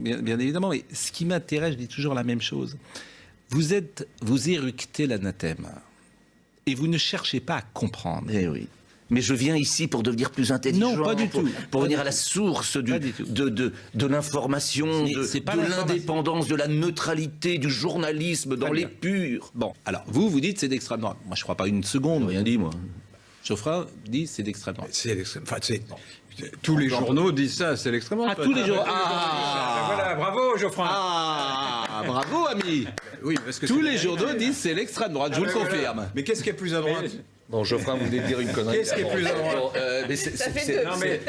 Bien évidemment, mais ce qui m'intéresse, je dis toujours la même chose. Vous éructez l'anathème et vous ne cherchez pas à comprendre. Eh oui. Mais je viens ici pour devenir plus intelligent. Non, pas du tout. Pour venir à la source de l'information, de l'indépendance, de la neutralité, du journalisme dans les purs. Bon, alors, vous dites c'est d'extrême droite. Moi, je ne crois pas une seconde. Rien dit, moi. Geoffrin dit c'est d'extrême droite. C'est l'extrême. Enfin, tous les journaux disent ça, c'est l'extrême droite. Tous les journaux. Voilà, bravo, Geoffrin. Bravo, ami. Oui, parce que tous les journaux disent c'est l'extrême droite, je vous le confirme. Mais qu'est-ce qui est plus à droite? Bon, Geoffrin, vous venez de dire une connerie. Qu'est-ce qui est plus à droite?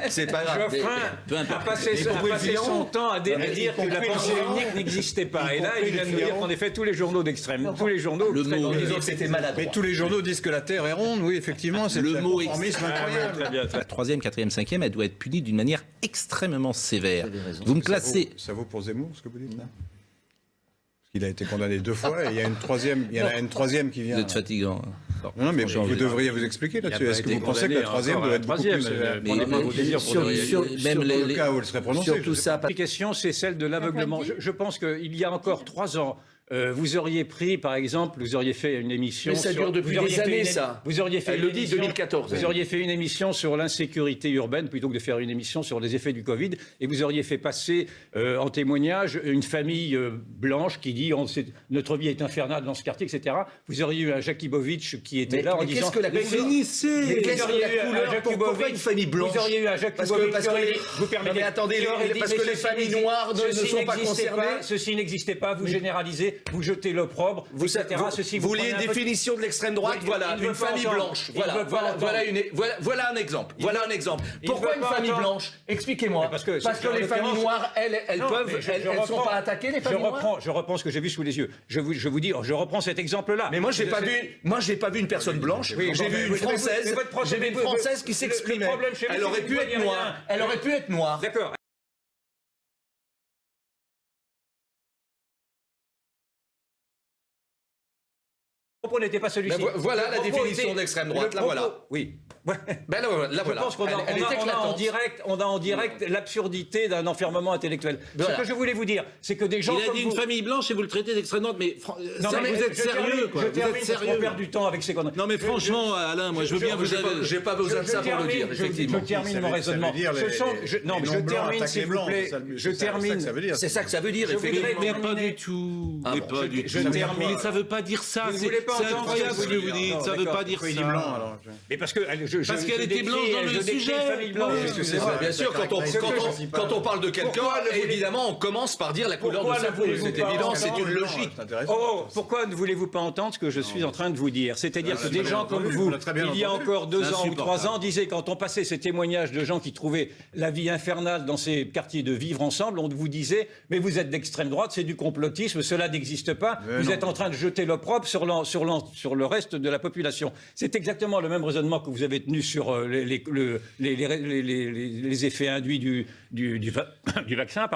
C'est pas grave. Geoffrin a passé son temps à dire que la pensée unique n'existait pas. Et là, il vient de nous dire qu'en effet, tous les journaux d'extrême, tous les journaux... Le mot, disons que c'était maladroit. Mais tous les journaux disent que la Terre est ronde, oui, effectivement. C'est le mot conformisme incroyable. Très bien. La 3e, 4e, 5e, elle doit être punie d'une manière extrêmement sévère. Vous me classez... Ça vaut pour Zemmour, ce que vous dites là? Il a été condamné 2 fois et il y a une troisième, qui vient. Vous êtes fatigant. Non, mais vous devriez vous expliquer là-dessus. Est-ce que vous pensez que la 3e doit être beaucoup plus... Même le cas où elle serait prononcée. Surtout ça. La question, c'est celle de l'aveuglement. Je pense qu'il y a encore 3 ans, vous auriez pris, par exemple, vous auriez fait une émission... Mais ça dure depuis des années, ça. Vous auriez fait... Elle le dit, 2014. Vous auriez fait une émission sur l'insécurité urbaine plutôt que de faire une émission sur les effets du Covid. Et vous auriez fait passer en témoignage une famille blanche qui dit notre vie est infernale dans ce quartier, etc. Vous auriez eu un Jakubowicz qui était là en disant... Qu'est-ce que la couleur? Pourquoi une famille blanche? Vous auriez eu un Jakubowicz parce que les familles noires ne sont pas concernées. Ceci n'existait pas, vous généralisez. Vous jetez l'opprobre, etc. Vous vouliez une définition de l'extrême droite, voilà, une famille blanche. Voilà un exemple. Voilà un exemple. Pourquoi une famille blanche? Expliquez-moi. Parce que les familles noires, elles ne sont pas attaquées, les familles noires. Je reprends ce que j'ai vu sous les yeux. Je vous dis, je reprends cet exemple-là. Mais moi, j'ai pas vu une personne blanche. J'ai vu une Française. J'ai vu une Française qui s'exprimait. Elle aurait pu être noire. Elle aurait pu être noire. D'accord. Le propos n'était pas celui-ci. Voilà la définition d'extrême droite, là voilà. Oui. Ben là, Je pense qu'on a en direct l'absurdité d'un enfermement intellectuel. Ce que je voulais vous dire, c'est que des gens Il a dit une famille blanche et vous le traitez d'extrême droite, mais vous êtes sérieux, quoi. Vous êtes sérieux. On perd du temps avec ces conneries. Non mais franchement, Alain, moi je veux bien vous... J'ai pas besoin de ça pour le dire, effectivement. Je termine mon raisonnement. Non, mais je termine, s'il vous plaît. Je termine. C'est ça que ça veut dire, effectivement. Mais pas du tout. Mais pas du tout. Je termine. Mais ça veut pas dire ça. C'est incroyable ce que vous dites. Ça veut pas dire ça. Mais parce que parce qu'elle était blanche dans le sujet. Bien sûr, quand on parle de quelqu'un, évidemment, on commence par dire la couleur de sa peau. C'est évident, c'est une logique. Pourquoi ne voulez-vous pas entendre ce que je suis en train de vous dire? C'est-à-dire que des gens comme vous, il y a encore 2 ans ou 3 ans, disaient, quand on passait ces témoignages de gens qui trouvaient la vie infernale dans ces quartiers de vivre ensemble, on vous disait, mais vous êtes d'extrême droite, c'est du complotisme, cela n'existe pas, vous êtes en train de jeter l'opprobre sur le reste de la population. C'est exactement le même raisonnement que vous avez tenu sur les effets induits du vaccin,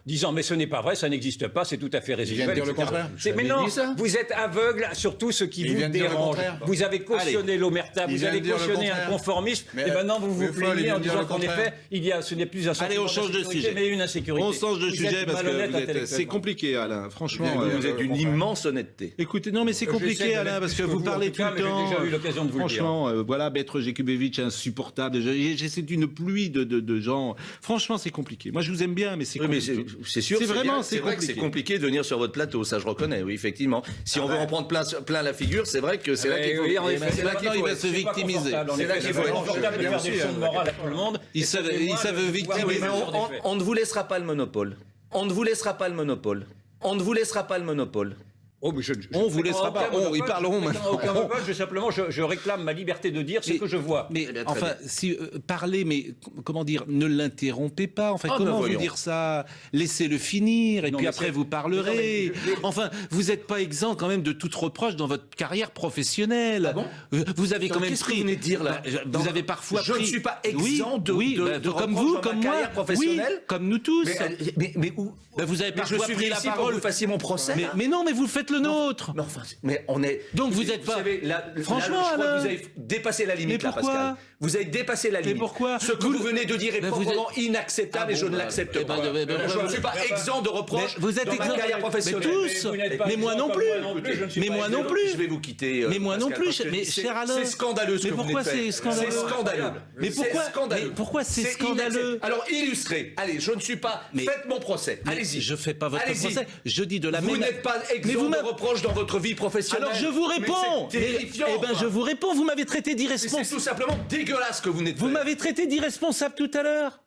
disant mais ce n'est pas vrai, ça n'existe pas, c'est tout à fait résiduel. Il vient de dire le contraire. Mais non, vous êtes aveugle sur tout ce qui vous dérange. Vous avez cautionné l'omerta, vous avez cautionné un conformisme, et maintenant vous vous plaignez en disant qu'en effet, ce n'est plus un sentiment d'insécurité, mais une insécurité. On change de sujet parce que c'est compliqué, Alain. Franchement, vous êtes d'une immense honnêteté. Écoutez, non mais c'est compliqué, Alain, parce que vous parlez tout le temps. J'ai déjà eu l'occasion de vous le dire. Franchement, voilà, Maître Jakubowicz insupportable. C'est une pluie de gens. Franchement, c'est compliqué. Moi, je vous aime bien, mais c'est compliqué. Oui, mais c'est sûr. C'est vrai que c'est compliqué de venir sur votre plateau. Ça, je reconnais. Oui, effectivement. Si on veut en prendre plein la figure, c'est vrai que c'est là qu'il faut. C'est là qu'il va se victimiser. C'est là qu'il faut être confortable de faire des leçons de morale à tout le monde. Il savent victimiser. On ne vous laissera pas le monopole. On ne vous laissera pas le monopole. On ne vous laissera pas le monopole. On vous laissera pas. Ils parleront maintenant. Aucun monopole, je réclame ma liberté de dire ce que je vois. Mais enfin, si parlez, mais comment dire, ne l'interrompez pas. Enfin, comment vous dire ça? Laissez-le finir et puis après vous parlerez. Enfin, vous n'êtes pas exempt quand même de toute reproche dans votre carrière professionnelle. Ah bon? Vous avez quand même pris. Qu'est-ce que vous venez de dire là? Vous avez parfois pris. Je ne suis pas exempt de comme vous, comme moi, professionnelle. Comme nous tous. Mais où? Vous avez parfois pris la parole. Pour que vous fassiez mon procès. Mais non, mais vous faites le nôtre. Mais on est. Donc vous êtes pas. Franchement, je crois que vous avez dépassé la limite là, Pascal. Vous avez dépassé la ligne. Mais pourquoi? Ce que vous venez de dire est proprement inacceptable et je ne l'accepte pas. Je ne suis pas exempt de reproches vous êtes dans ma carrière professionnelle. Tous. Mais moi non plus. Mais moi non plus. Je vais vous quitter. Mais moi non plus. Mais cher Alain. C'est scandaleux ce que vous venez de faire. Mais pourquoi c'est scandaleux? Mais pourquoi c'est scandaleux? Alors illustrez. Allez, je ne suis pas. Faites mon procès. Allez-y. Je fais pas votre procès. Je dis de la même. Vous n'êtes pas exempt de reproches dans votre vie professionnelle. Alors je vous réponds. C'est terrifiant. Eh ben je vous réponds. Vous m'avez traité d'irresponsable. C'est tout simplement dégueulasse ce que vous venez de faire. Vous m'avez traité d'irresponsable tout à l'heure.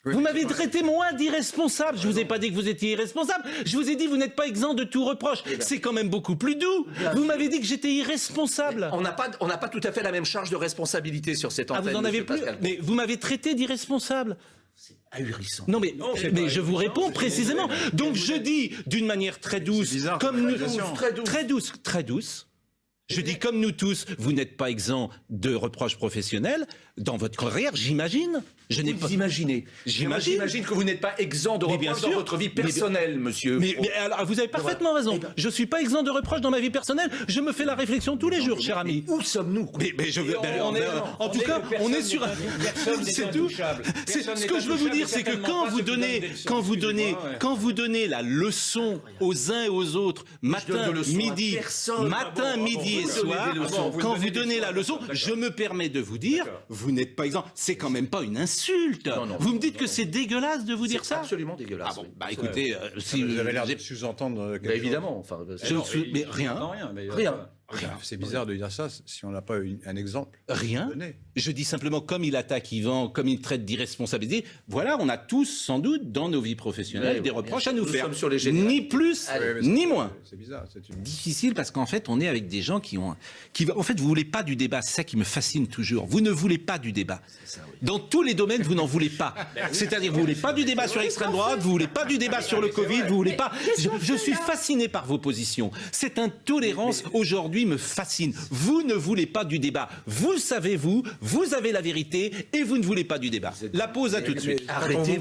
Vous m'avez traité, moi, d'irresponsable. Je vous ai pas dit que vous étiez irresponsable. Je vous ai dit, vous n'êtes pas exempt de tout reproche. C'est quand même beaucoup plus doux. Vous m'avez dit que j'étais irresponsable. On n'a pas tout à fait la même charge de responsabilité sur cette antenne. Vous en avez plus. Mais vous m'avez traité d'irresponsable. C'est ahurissant. Non, mais je vous réponds précisément. Donc je dis d'une manière très douce, comme nous, très douce. Je dis comme nous tous, vous n'êtes pas exempt de reproches professionnels dans votre carrière, j'imagine. J'imagine que vous n'êtes pas exempt de reproches dans votre vie personnelle, monsieur. Mais alors, vous avez parfaitement raison. Je suis pas exempt de reproches dans ma vie personnelle. Je me fais la réflexion tous les jours, cher ami. Où sommes-nous? En tout cas, on est sur. C'est tout. Ce que je veux vous dire, c'est que quand vous donnez la leçon aux uns et aux autres, matin, midi et soir, quand vous donnez la leçon, je me permets de vous dire, vous n'êtes pas exempt. C'est quand même pas une insulte. Vous me dites que c'est dégueulasse de vous dire ça? C'est absolument dégueulasse. Ah bon, bah écoutez, si vous avez l'air de sous-entendre quelque chose. Évidemment, enfin. Mais rien. C'est bizarre de dire ça si on n'a pas un exemple. Rien. Je dis simplement, comme il attaque Yvan, comme il traite d'irresponsabilité, voilà, on a tous, sans doute, dans nos vies professionnelles, des reproches à nous faire. Ni plus, ni moins. C'est bizarre. Difficile parce qu'en fait, on est avec des gens en fait, vous voulez pas du débat. C'est ça qui me fascine toujours. Vous ne voulez pas du débat. Dans tous les domaines, vous n'en voulez pas. C'est-à-dire, vous voulez pas du débat sur l'extrême droite, vous voulez pas du débat sur le Covid, vous voulez pas. Je suis fasciné par vos positions. Cette intolérance aujourd'hui me fascine. Vous ne voulez pas du débat. Vous savez, vous avez la vérité et vous ne voulez pas du débat. La pause à tout de suite. Arrêtez,